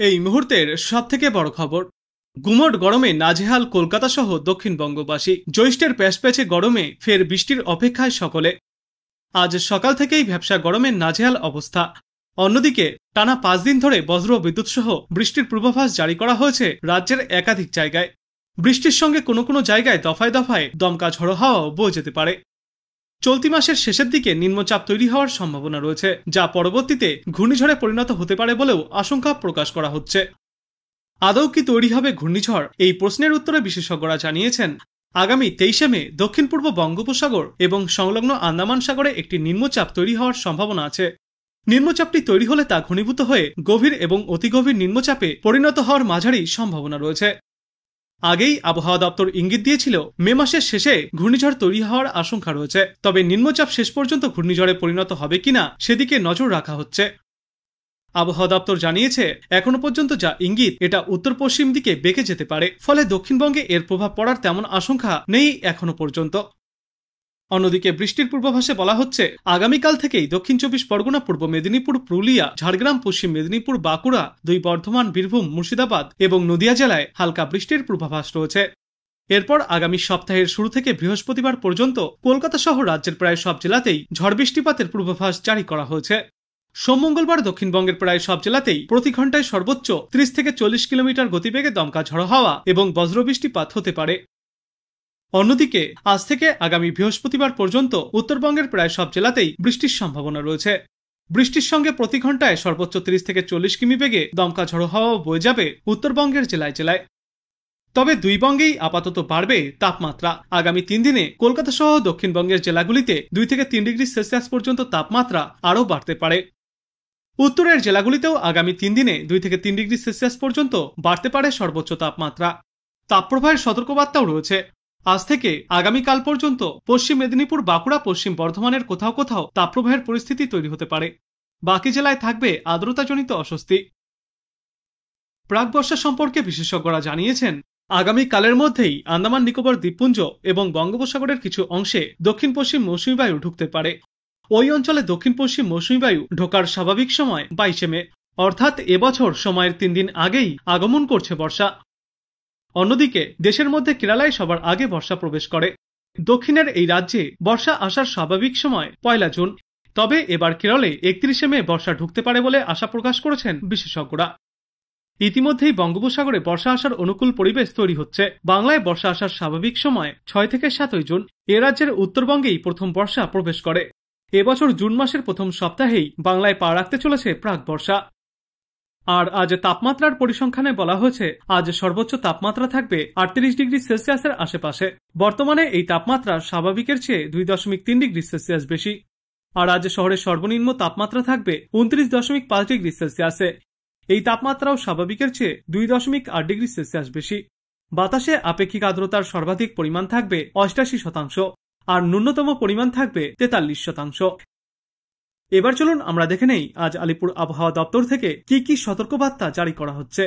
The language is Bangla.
এই মুহূর্তের সবথেকে বড় খবর, গুমোট গরমে নাজেহাল কলকাতা সহ দক্ষিণবঙ্গবাসী। জ্যৈষ্ঠের প্যাচপ্যাচে গরমে ফের বৃষ্টির অপেক্ষায় সকলে। আজ সকাল থেকেই ভ্যাপসা গরমে নাজেহাল অবস্থা। অন্যদিকে টানা 5 দিন ধরে বজ্র বিদ্যুৎ সহ বৃষ্টির পূর্বাভাস জারি করা হয়েছে রাজ্যের একাধিক জায়গায়। বৃষ্টির সঙ্গে কোনো কোনো জায়গায় দফায় দফায় দমকা ঝড়ো হাওয়াও বয়ে যেতে পারে। চলতি মাসের শেষের দিকে নিম্নচাপ তৈরি হওয়ার সম্ভাবনা রয়েছে, যা পরবর্তীতে ঘূর্ণিঝড়ে পরিণত হতে পারে বলেও আশঙ্কা প্রকাশ করা হচ্ছে। আদৌ কি তৈরি হবে ঘূর্ণিঝড়, এই প্রশ্নের উত্তরে বিশেষজ্ঞরা জানিয়েছেন আগামী 23শে মে দক্ষিণ পূর্ব বঙ্গোপসাগর এবং সংলগ্ন আন্দামান সাগরে একটি নিম্নচাপ তৈরি হওয়ার সম্ভাবনা আছে। নিম্নচাপটি তৈরি হলে তা ঘনীভূত হয়ে গভীর এবং অতিগভীর নিম্নচাপে পরিণত হওয়ার মাঝারি সম্ভাবনা রয়েছে। আগেই আবহাওয়া দপ্তর ইঙ্গিত দিয়েছিল মে মাসের শেষে ঘূর্ণিঝড় তৈরি হওয়ার আশঙ্কা রয়েছে, তবে নিম্নচাপ শেষ পর্যন্ত ঘূর্ণিঝড়ে পরিণত হবে কিনা সেদিকে নজর রাখা হচ্ছে। আবহাওয়া দপ্তর জানিয়েছে এখনো পর্যন্ত যা ইঙ্গিত, এটা উত্তর পশ্চিম দিকে বেঁকে যেতে পারে, ফলে দক্ষিণবঙ্গে এর প্রভাব পড়ার তেমন আশঙ্কা নেই এখনো পর্যন্ত। অন্যদিকে বৃষ্টির পূর্বাভাসে বলা হচ্ছে আগামীকাল থেকেই দক্ষিণ 24 পরগনা, পূর্ব মেদিনীপুর, পুরুলিয়া, ঝাড়গ্রাম, পশ্চিম মেদিনীপুর, বাঁকুড়া, 2 বর্ধমান, বীরভূম, মুর্শিদাবাদ এবং নদিয়া জেলায় হালকা বৃষ্টির পূর্বাভাস রয়েছে। এরপর আগামী সপ্তাহের শুরু থেকে বৃহস্পতিবার পর্যন্ত কলকাতা সহ রাজ্যের প্রায় সব জেলাতেই ঝড় বৃষ্টিপাতের পূর্বাভাস জারি করা হয়েছে। সোম মঙ্গলবার দক্ষিণবঙ্গের প্রায় সব জেলাতেই প্রতি ঘন্টায় সর্বোচ্চ 30 থেকে 40 কিলোমিটার গতিবেগে দমকা ঝড়ো হাওয়া এবং বজ্রবৃষ্টিপাত হতে পারে। অন্যদিকে আজ থেকে আগামী বৃহস্পতিবার পর্যন্ত উত্তরবঙ্গের প্রায় সব জেলাতেই বৃষ্টির সম্ভাবনা রয়েছে। বৃষ্টির সঙ্গে প্রতি ঘন্টায় সর্বোচ্চ 30 থেকে 40 কিমি বেগে দমকা ঝড়ো হাওয়া বয়ে যাবে উত্তরবঙ্গের জেলায় জেলায়। তবে দুই বঙ্গেই আপাতত বাড়বে তাপমাত্রা। আগামী 3 দিনে কলকাতা সহ দক্ষিণবঙ্গের জেলাগুলিতে 2 থেকে 3 ডিগ্রি সেলসিয়াস পর্যন্ত তাপমাত্রা আরও বাড়তে পারে। উত্তরের জেলাগুলিতেও আগামী 3 দিনে 2 থেকে 3 ডিগ্রি সেলসিয়াস পর্যন্ত বাড়তে পারে সর্বোচ্চ তাপমাত্রা। তাপপ্রবাহের সতর্কবার্তাও রয়েছে। আজ থেকে আগামীকাল পর্যন্ত পশ্চিম মেদিনীপুর, বাঁকুড়া, পশ্চিম বর্ধমানের কোথাও কোথাও তাপপ্রবাহের পরিস্থিতি তৈরি হতে পারে। বাকি জেলায় থাকবে আর্দ্রতাজনিত অস্বস্তি। প্রাক বর্ষা সম্পর্কে বিশেষজ্ঞরা জানিয়েছেন আগামীকালের মধ্যেই আন্দামান নিকোবর দ্বীপপুঞ্জ এবং বঙ্গোপসাগরের কিছু অংশে দক্ষিণ পশ্চিম মৌসুমী বায়ু ঢুকতে পারে। ওই অঞ্চলে দক্ষিণ পশ্চিম মৌসুমী বায়ু ঢোকার স্বাভাবিক সময় 22শে মে, অর্থাৎ এবছর সময়ের 3 দিন আগেই আগমন করছে বর্ষা। অন্যদিকে দেশের মধ্যে কেরালায় সবার আগে বর্ষা প্রবেশ করে। দক্ষিণের এই রাজ্যে বর্ষা আসার স্বাভাবিক সময় 1 জুন। তবে এবার কেরলে 31শে মে বর্ষা ঢুকতে পারে বলে আশা প্রকাশ করেছেন বিশেষজ্ঞরা। ইতিমধ্যেই বঙ্গোপসাগরে বর্ষা আসার অনুকূল পরিবেশ তৈরি হচ্ছে। বাংলায় বর্ষা আসার স্বাভাবিক সময় 6 থেকে 7 জুন। এ রাজ্যের উত্তরবঙ্গেই প্রথম বর্ষা প্রবেশ করে। এবছর জুন মাসের প্রথম সপ্তাহেই বাংলায় পা রাখতে চলেছে প্রাক বর্ষা। আর আজ তাপমাত্রার পরিসংখ্যানে বলা হয়েছে আজ সর্বোচ্চ তাপমাত্রা থাকবে 38 ডিগ্রি সেলসিয়াসের আশেপাশে। বর্তমানে এই তাপমাত্রা স্বাভাবিকের চেয়ে 2.3 ডিগ্রি সেলসিয়াস বেশি। আর আজ শহরের সর্বনিম্ন তাপমাত্রা থাকবে 29.5 ডিগ্রি সেলসিয়াসে। এই তাপমাত্রাও স্বাভাবিকের চেয়ে 2.8 ডিগ্রি সেলসিয়াস বেশি। বাতাসে আপেক্ষিক আর্দ্রতার সর্বাধিক পরিমাণ থাকবে 88%, আর ন্যূনতম পরিমাণ থাকবে 43%। এবার চলুন আমরা দেখে নেই আজ আলিপুর আবহাওয়া দপ্তর থেকে কি কি সতর্কবার্তা জারি করা হচ্ছে।